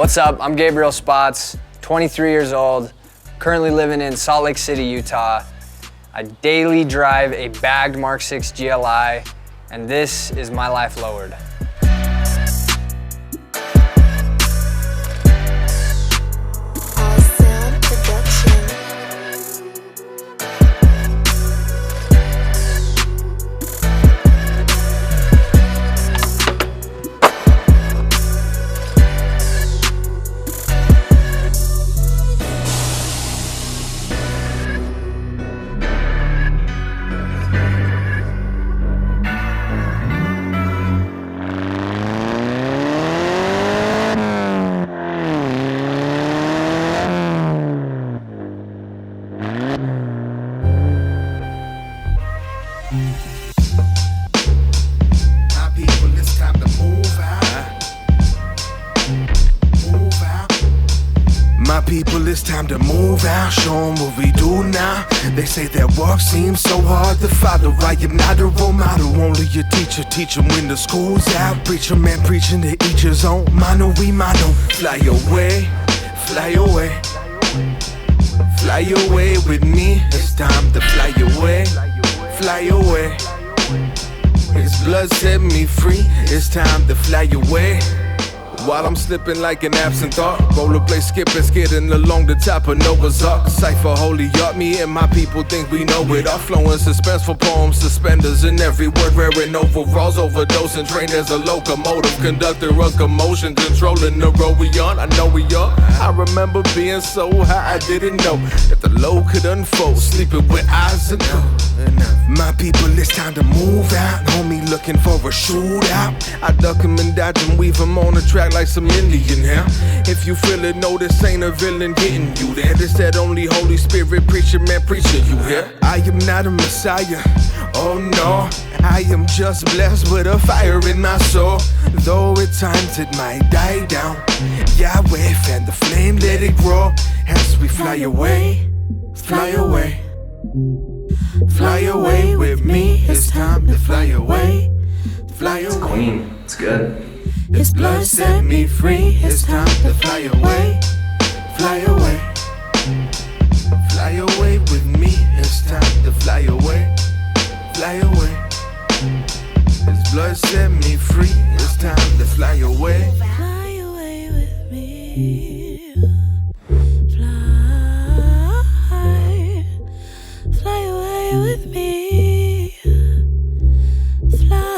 What's up? I'm Gabriel Spots, 23 years old, currently living in Salt Lake City, Utah. I daily drive a bagged MK6 Jetta, and this is my life lowered. My people, it's time to move out, show 'em what we do now. They say that walk seems so hard to follow. I am not a role model, only a teacher. Teach 'em when the school's out. Preacher man preaching to each his own. Mano we mano, fly away, fly away. Fly away with me, it's time to fly away, fly away. His blood set me free, it's time to fly away. While I'm slipping like an absent thought, rollerblade skipping, skidding along the top of Noah's Ark. Cypher holy art, me and my people think we know it all. Flowing suspenseful poems, suspenders in every word, wearing overalls, overdosing, trained as a locomotive, conductor of commotion, controlling the road we on. I know we are. I remember being so high I didn't know that the low could unfold, sleeping with eyes and my people, it's time to move out. Homie looking for a shootout. I duck him and dodge him, weave him on the track like some Indian hair. If you feel it, know this ain't a villain getting you there. This that only Holy Spirit preacher man preaching you here. I am not a messiah, oh no. I am just blessed with a fire in my soul. Though at times it might die down, Yahweh fan the flame, let it grow. As we fly away, fly away. Fly away with me, it's time to fly away. Fly away. It's clean, it's good. His blood set me free, it's time to fly away. Fly away. Fly away with me, it's time to fly away. Fly away. His blood set me free, it's time to fly away. Fly away with me. Fly away with me. Fly.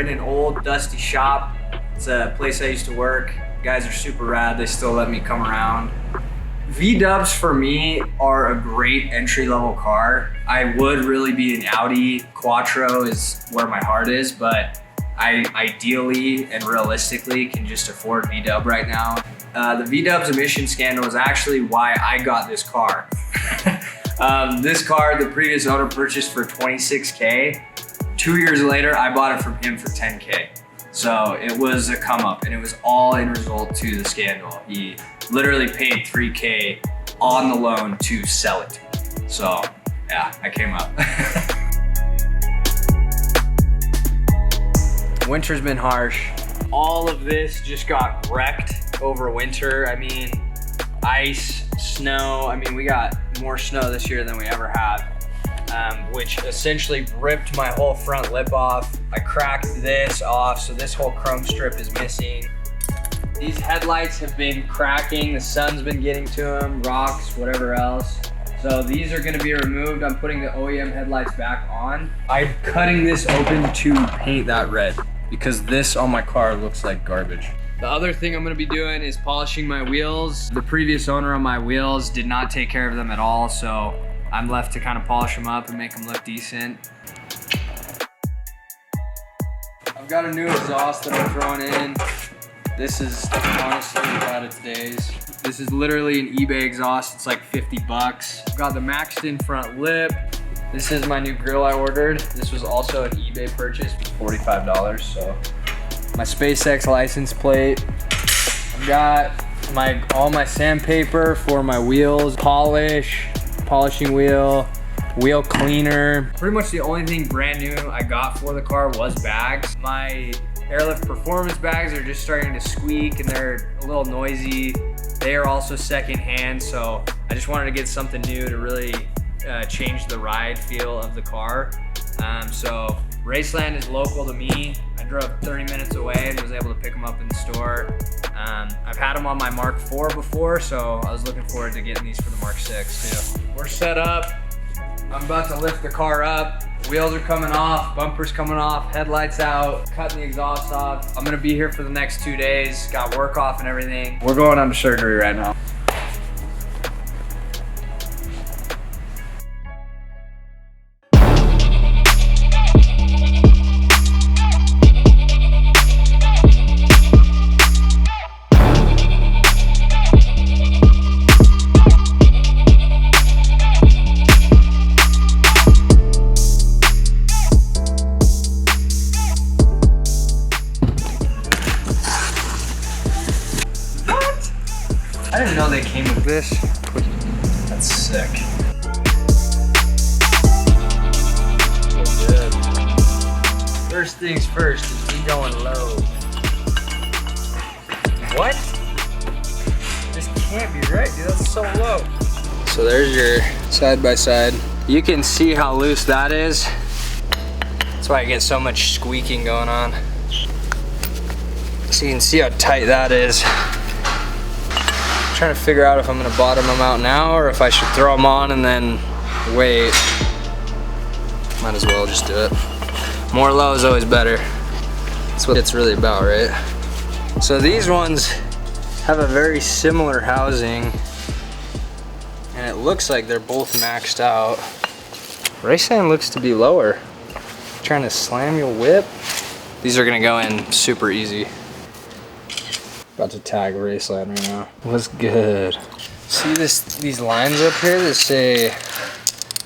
In an old dusty shop. It's a place I used to work. Guys are super rad, they still let me come around. V-dubs for me are a great entry-level car. I would really be an Audi Quattro is where my heart is, but I ideally and realistically can just afford V-dub right now. The V-dubs emission scandal is actually why I got this car. This car, the previous owner purchased for $26K. 2 years later, I bought it from him for $10K. So it was a come up, and it was all in result to the scandal. He literally paid $3K on the loan to sell it. So yeah, I came up. Winter's been harsh. All of this just got wrecked over winter. I mean, ice, snow. I mean, we got more snow this year than we ever have. Which essentially ripped my whole front lip off. I cracked this off, so this whole chrome strip is missing. These headlights have been cracking, the sun's been getting to them, rocks, whatever else. So these are gonna be removed. I'm putting the OEM headlights back on. I'm cutting this open to paint that red because this on my car looks like garbage. The other thing I'm gonna be doing is polishing my wheels. The previous owner on my wheels did not take care of them at all, so I'm left to kind of polish them up and make them look decent. I've got a new exhaust that I'm throwing in. This is honestly out of today's. This is literally an eBay exhaust. It's like 50 bucks. I've got the maxed in front lip. This is my new grill I ordered. This was also an eBay purchase, $45, so. My SpaceX license plate. I've got all my sandpaper for my wheels, polishing wheel cleaner. Pretty much the only thing brand new I got for the car was bags. My Airlift Performance bags are just starting to squeak and they're a little noisy. They are also secondhand, so I just wanted to get something new to really change the ride feel of the car. So Raceland is local to me. I drove 30 minutes away and was able to pick them up in the store. I've had them on my Mark IV before, so I was looking forward to getting these for the Mark VI too. We're set up. I'm about to lift the car up. Wheels are coming off, bumpers coming off, headlights out, cutting the exhaust off. I'm gonna be here for the next 2 days. Got work off and everything. We're going on to surgery right now. I didn't know they came with this. That's sick. So good. First things first is we going low. What? This can't be right, dude. That's so low. So there's your side by side. You can see how loose that is. That's why I get so much squeaking going on. So you can see how tight that is. Trying to figure out if I'm gonna bottom them out now or if I should throw them on and then wait. Might as well just do it. More low is always better. That's what it's really about, right? So these ones have a very similar housing and it looks like they're both maxed out. Raceland looks to be lower. Trying to slam your whip. These are gonna go in super easy. About to tag Raceland right now. What's good? See these lines up here that say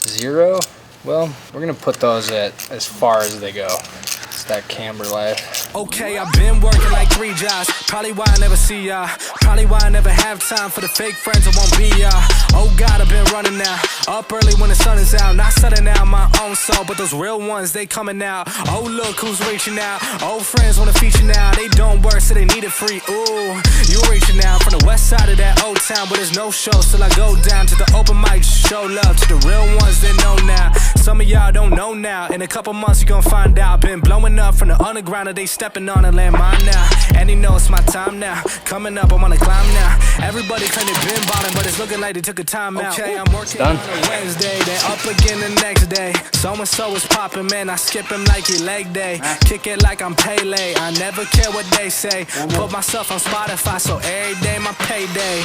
0? Well, we're gonna put those at as far as they go. It's that camber life. Okay, I've been working like 3 jobs. Probably why I never see ya. Probably why I never have time for the fake friends that won't be ya. Oh God, I've been running now. Up early when the sun is out. Not setting out my own soul, but those real ones, they coming out. Oh, look who's reaching out. Old friends wanna feature now. They don't work, so they need it free. Ooh, you reaching out from the west side of that old town, but there's no shows till I go down to the open mic. Show love to the real ones that know now. Some of y'all don't know now. In a couple months, you gon' find out. Been blowing up from the underground, and they stepping on a landmine now. And they know it's my time now. Coming up, I'm on a climb now. Everybody claim they been bottom, but it's looking like they took a time out. Okay, I'm working on a Wednesday, then up again the next day. So-and-so is popping, man. I skip him like he leg day. Kick it like I'm Pele. I never care what they say. Put myself on Spotify, so every day my payday.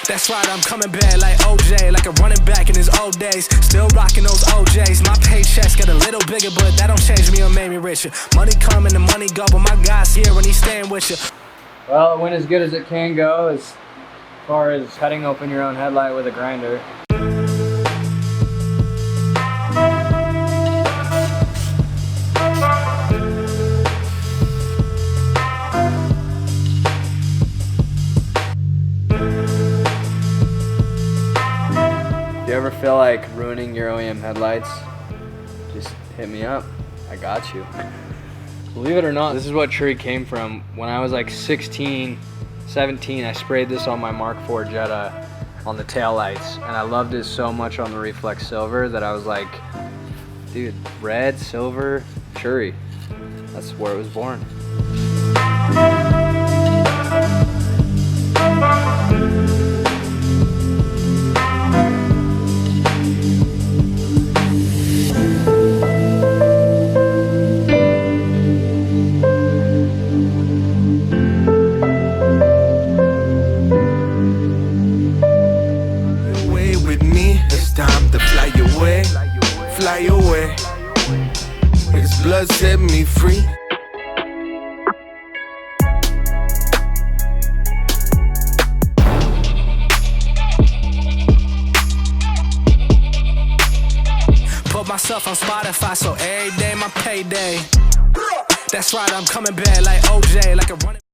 That's right, I'm coming back like OJ, like a running back in his old days. Still rocking those OJs. My paychecks get a little bigger, but that don't change me or make me richer. Money come and the money go, but my guy's here and he's staying with you. Well, it went as good as it can go as far as cutting open your own headlight with a grinder. If you ever feel like ruining your OEM headlights, just hit me up. I got you. Believe it or not, this is what tree came from. When I was like 16, 17, I sprayed this on my Mark IV Jetta on the taillights, and I loved it so much on the reflex silver that I was like, dude, red, silver, Shuri. That's where it was born. free. Put myself on Spotify, so every day my payday. That's right, I'm coming back like OJ, like a running.